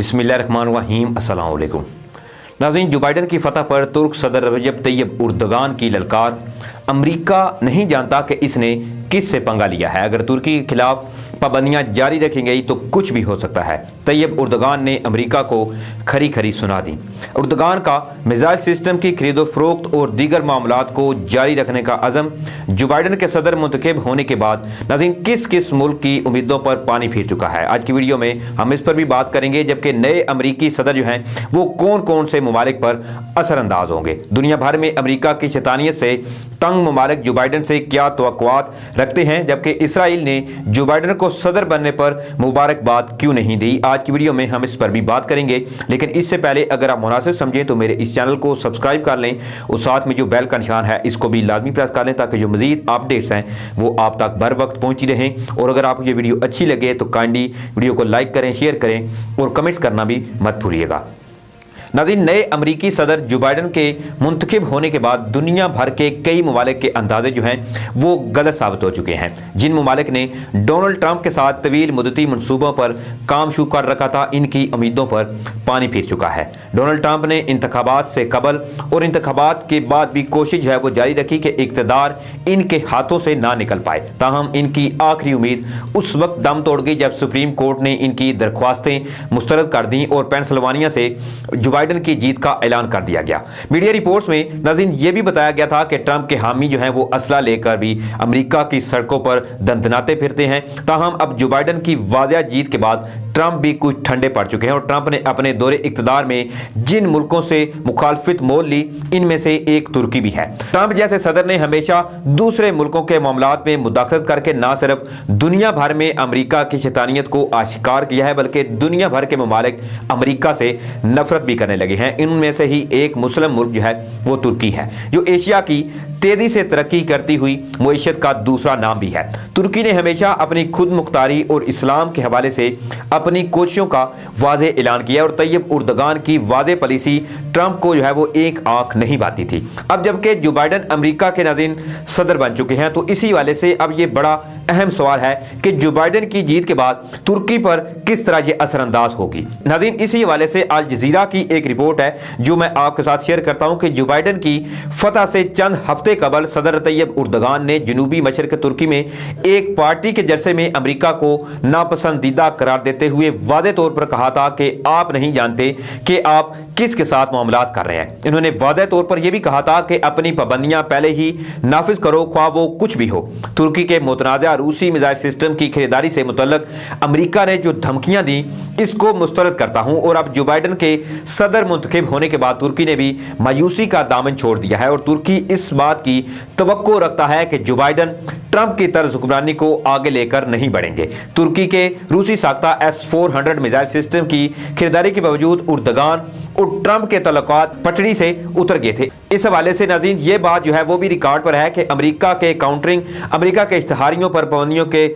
बिस्मिल्लाहिर्रहमानिर्रहीम। अस्सलाम वालेकुम नाज़रीन, जो बाइडन की फतह पर तुर्क सदर रजब तैयब उर्दगान की ललकार। अमेरिका नहीं जानता कि इसने किस से पंगा लिया है। अगर तुर्की के खिलाफ पाबंदियां जारी रखी गई तो कुछ भी हो सकता है। तैयब उर्दगान ने अमेरिका को खरी खरी सुना दी। उर्दगान का मिसाइल सिस्टम की खरीदो फरोख्त और दीगर मामलात को जारी रखने का अज़म जो बाइडन के सदर मुंतखब होने के बाद नाज़रीन किस किस मुल्क की उम्मीदों पर पानी फिर चुका है। आज की वीडियो में हम इस पर भी बात करेंगे, जबकि नए अमरीकी सदर जो हैं वो कौन कौन से ममालिक पर असरअंदाज होंगे। दुनिया भर में अमेरिका की शैतानियत से तंग ममालिक जो बाइडन से क्या तवक्कुआत रखते हैं, जबकि इसराइल ने जो बाइडन को सदर बनने पर मुबारकबाद क्यों नहीं दी। आज की वीडियो में हम इस पर भी बात करेंगे, लेकिन इससे पहले अगर आप मुनासिब समझें तो मेरे इस चैनल को सब्सक्राइब कर लें और साथ में जो बेल का निशान है इसको भी लाजमी प्रेस कर लें, ताकि जो मजीद अपडेट्स हैं वो आप तक बर वक्त पहुँचती रहें। और अगर आपको ये वीडियो अच्छी लगे तो काइंडली वीडियो को लाइक करें, शेयर करें और कमेंट्स करना भी मत भूलिएगा। नाज़रीन, नए अमरीकी सदर जो बाइडन के मुंतखब होने के बाद दुनिया भर के कई ममालिक के अंदाजे जो हैं वो गलत साबित हो चुके हैं। जिन ममालिक ने डोनाल्ड ट्रंप के साथ तवील मुद्दती मनसूबों पर काम शुरू कर रखा था, इनकी उम्मीदों पर पानी फिर चुका है। डोनाल्ड ट्रंप ने इंतखाबात से कबल और इंतखाबात के बाद भी कोशिश जो है वो जारी रखी कि इक़्तिदार इनके हाथों से ना निकल पाए। ताहम इनकी आखिरी उम्मीद उस वक्त दम तोड़ गई जब सुप्रीम कोर्ट ने इनकी दरख्वास्तें मुस्तरद कर दी और पेंसिल्वानिया से जो बाइडन की जीत का ऐलान कर दिया गया। मीडिया रिपोर्ट्स में नाज़रीन ये भी बताया गया था कि ट्रंप के हामी जो हैं वो असला लेकर भी अमेरिका की सड़कों पर दंदनाते फिरते हैं। ताहम अब जो बाइडन की वाज़ेह जीत के बाद ट्रंप भी कुछ ठंडे पड़ चुके हैं और ट्रंप ने अपने दौरे इक़्तिदार में जिन मुल्कों से मुखालफत मोल ली, इनमें से एक तुर्की भी है। ट्रंप जैसे सदर ने हमेशा दूसरे मुल्कों के मामलात में मुदाखलत करके न सिर्फ दुनिया भर में अमेरिका की शैतानियत को आश्कार किया है, बल्कि दुनिया भर के ममालिक अमेरिका से नफरत भी करने लगे हैं। इनमें से ही एक मुस्लिम मुल्क जो है वो तुर्की है, जो एशिया की तेजी से तरक्की करती हुई मुईशत का दूसरा नाम भी है। तुर्की ने हमेशा अपनी खुद मुख्तारी और इस्लाम के हवाले से अपनी कोशिशों का वाज़ेह ऐलान किया और तैयब उर्दगान की वाज़ेह पॉलिसी ट्रंप को जो है वो एक आंख नहीं बाती थी। अब जबकि जो बाइडन अमेरिका के नाज़रीन सदर बन चुके हैं, तो इसी वाले से अब ये बड़ा अहम सवाल है कि जो बाइडन की जीत के बाद तुर्की पर किस तरह ये असरअंदाज होगी। नाज़रीन, इसी हवाले से अल जज़ीरा की एक रिपोर्ट है जो मैं आपके साथ शेयर करता हूं कि जो बाइडन की फतह से चंद हफ्ते कबल सदर तैयब उर्दगान ने जनूबी मशरक तुर्की में एक पार्टी के जलसे में अमेरिका को नापसंदीदा करार देते हुए वादे तौर पर कहा था कि आप नहीं जानते कि आप किसके साथ मामलात कर रहे हैं। इन्होंने वादे तौर पर यह भी कहा था कि अपनी पाबंदियां पहले ही नाफिज करो, ख्वाह वो कुछ भी हो। तुर्की के मुतनाज़ा रूसी मिसाइल सिस्टम की खरीदारी से मुतल्लक अमेरिका ने जो धमकियां दी, इसको मुस्तरद करता हूं। और अब जो बाइडन के सदर मुंतखब होने के बाद तुर्की ने भी मायूसी का दामन छोड़ दिया है और तुर्की इस बात की तवक्को रखता है कि जो बाइडन ट्रंप की तर्ज हुक्मरानी को आगे लेकर नहीं बढ़ेंगे। तुर्की के रूसी साख्ता S-400 मिसाइल सिस्टम की खरीदारी के बावजूद उर्दगान और ट्रंप के तल्लुकात पटड़ी से उतर गए थे। इस हवाले से नाज़रीन ये बात जो है वो भी रिकॉर्ड पर है कि अमेरिका के इश्तहारियों पर पाबंदियों के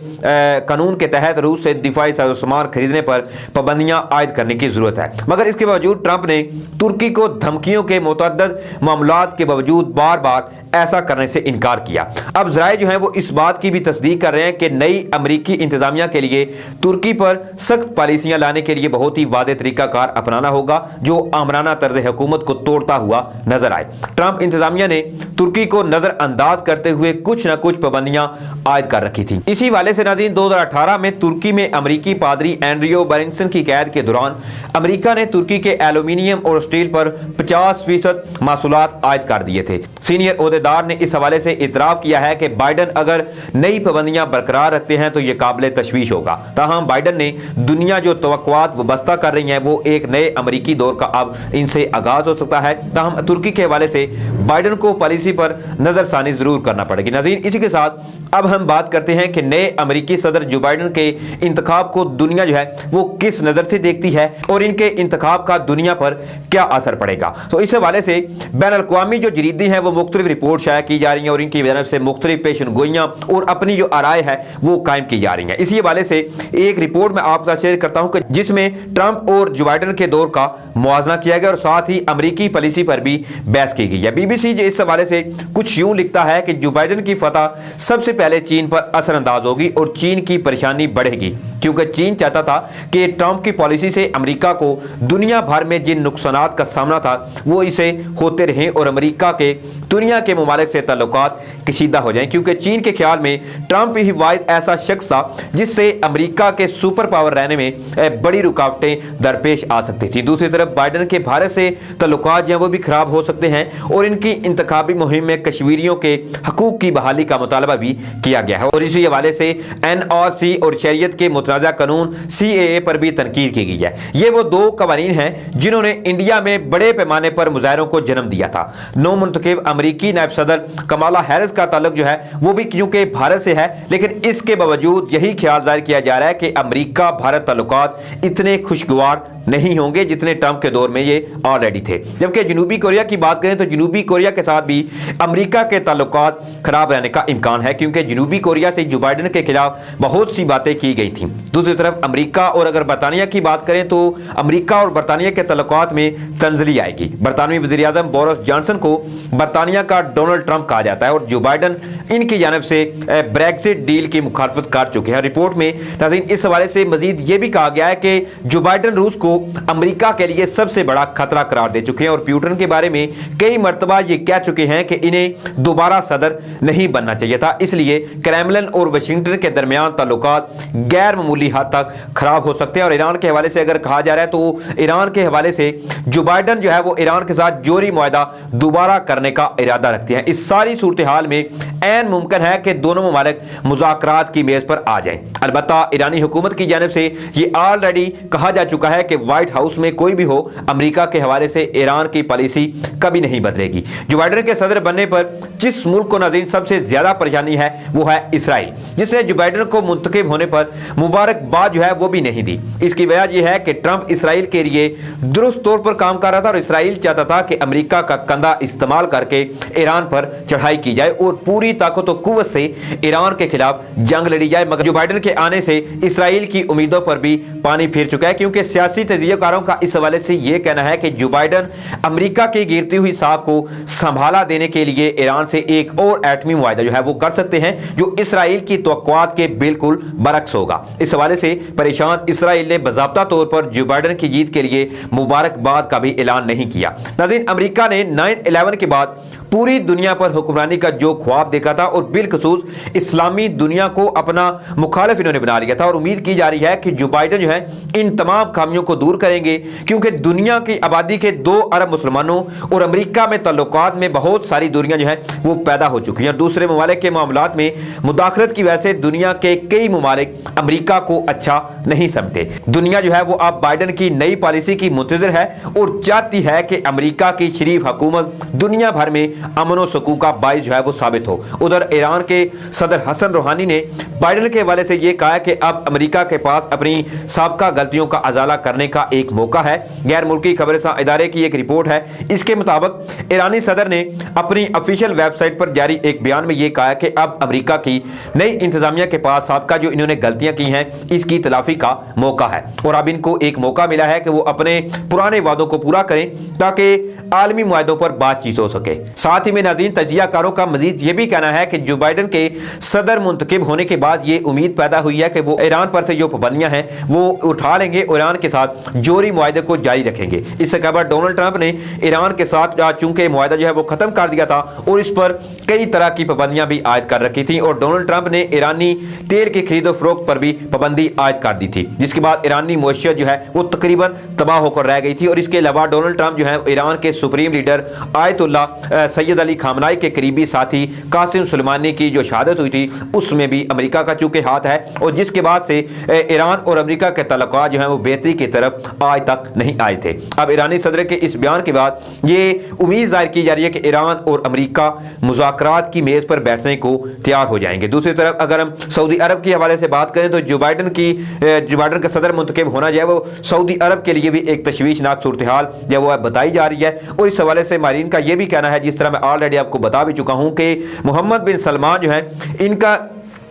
कानून के तहत रूस से दिफाई सामान खरीदने पर पाबंदियां आयद करने की जरूरत है। मगर इसके बावजूद ट्रंप ने तुर्की को धमकियों के मुतअद्दिद मामलात के बावजूद बार बार ऐसा करने से इनकार किया। अब ज़राए जो हैं वो इस बात की भी तस्दीक कर रहे हैं कि नई अमरीकी इंतजामिया के लिए तुर्की पर सख्त पॉलिसियां लाने के लिए बहुत ही वादे तरीकाकार अपनाना होगा जो आमराना तर्ज हुकूमत को तोड़ता हुआ नजर आए। ट्रंप इंतजामिया ने तुर्की को नजरअंदाज करते हुए कुछ न कुछ पाबंदियां आयद कर रखी थी। इसी वाले से नाज़रीन 2018 में तुर्की में अमरीकी पादरी एंड्रियो बेरिंसन की कैद के दौरान अमरीका ने तुर्की के एल्यूमिनियम और स्टील पर 50% मासूलात आयद कर दिए थे। सीनियर ओहदेदार ने इस हवाले से इतराफ किया है कि बाइडन अगर नई पाबंदियां बरकरार रखते हैं तो यह काबिल तशवीश होगा। ताहम बाइडन ने दुनिया जो तवक्कुआत वाबस्ता कर रही है वो एक नए अमरीकी दौर का अब इनसे आगाज हो सकता है। ताहम तुर्की के हवाले से बाइडन को पॉलिसी पर नजरसानी जरूर करना पड़ेगी। नाज़रीन, इसी के साथ अब हम बात करते हैं कि नए अमरीकी सदर जो बाइडन के इंतखाब को दुनिया जो है वो किस नजर से देखती है और इनके इंतखाब का दुनिया पर क्या असर पड़ेगा। तो इस हवाले से बैनुल-अक़वामी जो जरीदी हैं वो मुख्तलिफ रिपोर्ट शाया की जा रही हैं और इनकी वजह से मुख्तलिफ पेशन गोइयां और अपनी जो आराय है वो कायम की जा रही हैं। इसी हवाले से एक रिपोर्ट मैं आपके साथ शेयर करता हूं कि जिसमें ट्रंप और जो बाइडन के दौर का मुआवजा किया गया और साथ ही अमरीकी पॉलिसी पर भी बहस की गई है। BBC जो इस हवाले से कुछ यूं लिखता है कि जो बाइडन की फतह सबसे पहले चीन पर असरअंदाज होगी और चीन की परेशानी बढ़ेगी क्योंकि चीन चाहता था कि ट्रंप की पॉलिसी से अमेरिका को दुनिया भर में जिन नुकसानात का सामना था वो इसे होते रहें और अमेरिका के दुनिया के ममालिक से ताल्लुकात कशीदा हो जाएं, क्योंकि चीन के ख्याल में ट्रंप ही वाहिद ऐसा शख्स था जिससे अमेरिका के सुपर पावर रहने में बड़ी रुकावटें दरपेश आ सकती थी। दूसरी तरफ बाइडन के भारत से ताल्लुकात जो वो भी खराब हो सकते हैं और इनकी इंतखाबी मुहिम में कश्मीरियों के हकूक की बहाली का मुतालबा भी किया गया है और इसी हवाले से NRC और शरीयत के मुतनाज़ा कानून CAA पर भी तनकीद की गई है। ये वो दो कवानीन हैं जिन्होंने इंडिया में बड़े पैमाने पर मुजाहरों को जन्म दिया था। नौ मुंतखब अमरीकी नायब सदर कमाला हैरिस का ताल्लुक जो है वो भी क्योंकि भारत से है, लेकिन इसके बावजूद यही ख्याल जाहिर किया जा रहा है कि अमरीका भारत ताल्लुकात इतने खुशगवार नहीं होंगे जितने ट्रंप के दौर में ये ऑलरेडी थे। जबकि जनूबी कोरिया की बात करें तो जनूबी कोरिया के साथ भी अमेरिका के ताल्लुकात खराब रहने का इम्कान है, क्योंकि जनूबी कोरिया से जो बाइडन के खिलाफ बहुत सी बातें की गई थी। दूसरी तरफ अमेरिका और अगर बरतानिया की बात करें तो अमेरिका और बरतानिया के ताल्लुकात में तंजली आएगी। बरतानवी वज़ीर-ए-आज़म बोरिस जॉनसन को बरतानिया का डोनाल्ड ट्रंप कहा जाता है और जो बाइडन इनकी जानिब से ब्रेक्सिट डील की मुखालफत कर चुके हैं। रिपोर्ट में नाज़रीन इस हवाले से मजीद ये भी कहा गया है कि जो बाइडन रूस को अमेरिका के लिए सबसे बड़ा खतरा करार दे चुके हैं और पुतिन के बारे में कई मर्तबा ये कह चुके हैं कि इन्हें दोबारा सदर नहीं बनना चाहिए था, इसलिए क्रेमलिन और वाशिंगटन के दरमियान ताल्लुकात गैर मामूली हद तक खराब हो सकते हैं। और ईरान के हवाले से अगर कहा जा रहा है तो ईरान के हवाले से जो बाइडन जो है वो ईरान के साथ जोहरी मुआहदा दोबारा करने का इरादा रखते हैं। इस सारी सूरत हाल में ऐन मुमकिन है कि दोनों ममालिक मुज़ाकरात की मेज पर आ जाएं। अलबत्ता ईरानी हुकूमत की जानिब से ये ऑलरेडी कहा जा चुका है कि व्हाइट हाउस में कोई भी हो, अमेरिका के हवाले से ईरान की पॉलिसी कभी नहीं बदलेगी। जो बाइडन के सदर बनने पर जिस मुल्क को नाज़रीन सबसे ज्यादा परेशानी है वो है इसराइल, जिसने जो बाइडन को मुंतखब होने पर मुबारकबाद जो है वो भी नहीं दी। इसकी वजह यह है कि ट्रंप इसराइल के लिए दुरुस्त तौर पर काम कर रहा था और इसराइल चाहता था कि अमेरिका का कंधा इस्तेमाल करके ईरान पर चढ़ाई की जाए और पूरी ताकत और कुव्वत से ईरान के खिलाफ जंग लड़ी जाए। मगर जो बाइडन के आने से इसराइल की उम्मीदों पर भी पानी फिर चुका है, क्योंकि सियासी तजज़ियाकारों का इस हवाले से यह कहना है कि जो बाइडन अमेरिका की गिरती हुई साख को संभाला देने के लिए ईरान से एक और एटमी मुआहदा जो है वो कर सकते हैं, जो इसराइल की तवक्कुआत के बिल्कुल बरक्स होगा। इस हवाले से परेशान इसराइल ने बाज़ाब्ता तौर पर जो बाइडन की जीत के लिए मुबारकबाद का भी ऐलान नहीं किया। नाज़रीन अमेरिका ने 9/11 के बाद पूरी दुनिया पर हुक्मरानी का जो ख्वाब देखा था और बिलखसूस इस्लामी दुनिया को अपना मुखालिफ इन्होंने बना लिया था और उम्मीद की जा रही है कि जो बाइडन जो है इन तमाम खामियों को दूर करेंगे, क्योंकि दुनिया की आबादी के 2 अरब मुसलमानों और अमेरिका में ताल्लुकात में बहुत सारी दूरियां जो है वो पैदा हो चुकी हैं और दूसरे ममालिक के मामलात में मुदाखलत की वजह से दुनिया के कई ममालिक अमेरिका को अच्छा नहीं समझते। दुनिया जो है वो अब बाइडन की नई पॉलिसी की मुंतज़िर है और चाहती है कि अमेरिका की शरीफ हुकूमत दुनिया भर में अमन और सुकून का बाइस जो है वो साबित हो। उधर ईरान के सदर हसन रूहानी ने बाइडन के हवाले से ये कहा कि अब अमेरिका के पास अपनी साबका गलतियों का अजाला करने का एक मौका है। गैर मुल्की खबरसां इदारे की एक रिपोर्ट है, इसके मुताबिक ईरानी सदर ने अपनी ऑफिशियल वेबसाइट पर जारी एक बयान में ये कहा कि अब अमेरिका की नई इंतजामिया के पास साबका जो इन्होंने गलतियां की हैं इसकी तलाफी का मौका है और अब इनको एक मौका मिला है कि वो अपने पुराने वादों को पूरा करें ताकि आलमी मुआहदों पर बातचीत हो सके। साथ ही में नाज़रीन तजियाकारों का मजीद ये भी कहना है कि जो बाइडन के सदर मुंतखब होने के बाद ये उम्मीद पैदा हुई है कि वो ईरान पर से जो पाबंदियां हैं वो उठा लेंगे और ईरान के साथ जोहरी मुआहदे को जारी रखेंगे। इससे कबल डोनाल्ड ट्रंप ने ईरान के साथ चूंकि मुआहदा जो है वो खत्म कर दिया था और इस पर कई तरह की पाबंदियां भी आयद कर रखी थी और डोनाल्ड ट्रंप ने ईरानी तेल की खरीदो फरोख्त पर भी पाबंदी आयद कर दी थी, जिसके बाद ईरानी मईशत जो है वो तकरीबन तबाह होकर रह गई थी। और इसके अलावा डोनाल्ड ट्रंप जो है ईरान के supreme leader Ayatollah Syed Ali खामनाई के करीबी साथी कासिम सुलेमानी की जो शहादत हुई थी उसमें भी अमेरिका का चूंकि हाथ है और जिसके बाद से ईरान और अमेरिका के ताल्लुकात जो हैं वो बेहतरी की तरफ आज तक नहीं आए थे। अब ईरानी सदर के इस बयान के बाद ये उम्मीद जाहिर की जा रही है कि ईरान और अमेरिका मुज़ाकरात की मेज़ पर बैठने को तैयार हो जाएंगे। दूसरी तरफ अगर हम सऊदी अरब के हवाले से बात करें तो जो बाइडन का सदर मुंतखब होना जो है वो सऊदी अरब के लिए भी एक तशवीशनाक सूरत हाल जो वो बताई जा रही है और इस हवाले से माहिरीन का ये भी कहना है, जिस तरह मैं ऑलरेडी आपको बता भी चुका हूं कि मोहम्मद बिन सलमान जो है इनका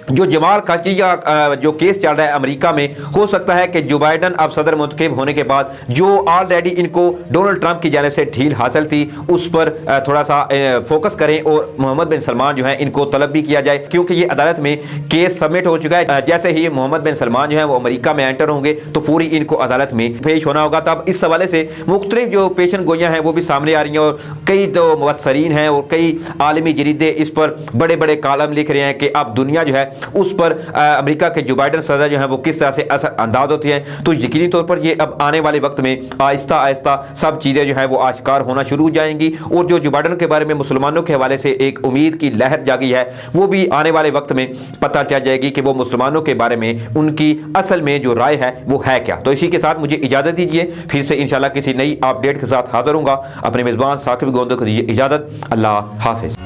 جو جمال خاشقجی کا جو کیس چل رہا ہے امریکہ میں، ہو سکتا ہے کہ جو بائیڈن اب صدر منتخب ہونے کے بعد جو آلریڈی ان کو ڈونلڈ ٹرمپ کی جانب سے ڈھیل حاصل تھی اس پر تھوڑا سا فوکس کریں اور محمد بن سلمان جو ہیں ان کو طلب بھی کیا جائے، کیونکہ یہ عدالت میں کیس سبمٹ ہو چکا ہے۔ جیسے ہی محمد بن سلمان جو ہیں وہ امریکہ میں انٹر ہوں گے تو فوری ان کو عدالت میں پیش ہونا ہوگا۔ تب اس حوالے سے مختلف جو پیشن گوئیاں ہیں وہ بھی سامنے آ رہی ہیں، اور کئی تو مبصرین ہیں اور کئی عالمی جریدے اس پر بڑے بڑے کالم لکھ رہے ہیں کہ اب دنیا جو ہے اس پر امریکہ کے جو بائیڈن صدر جو ہیں وہ کس طرح سے اثر انداز ہوتی ہیں۔ تو یقینی طور پر یہ اب آنے والے وقت میں آہستہ آہستہ سب چیزیں جو ہیں وہ آشکار ہونا شروع ہو جائیں گی، اور جو بائیڈن کے بارے میں مسلمانوں کے حوالے سے ایک امید کی لہر جاگی ہے وہ بھی آنے والے وقت میں پتہ چل جائے گی کہ وہ مسلمانوں کے بارے میں ان کی اصل میں جو رائے ہے وہ ہے کیا۔ تو اسی کے ساتھ مجھے اجازت دیجیے، پھر سے انشاءاللہ کسی نئی اپ ڈیٹ کے ساتھ حاضر ہوں گا۔ اپنے میزبان ثاقب گوندو کو دیجیے اجازت۔ اللہ حافظ۔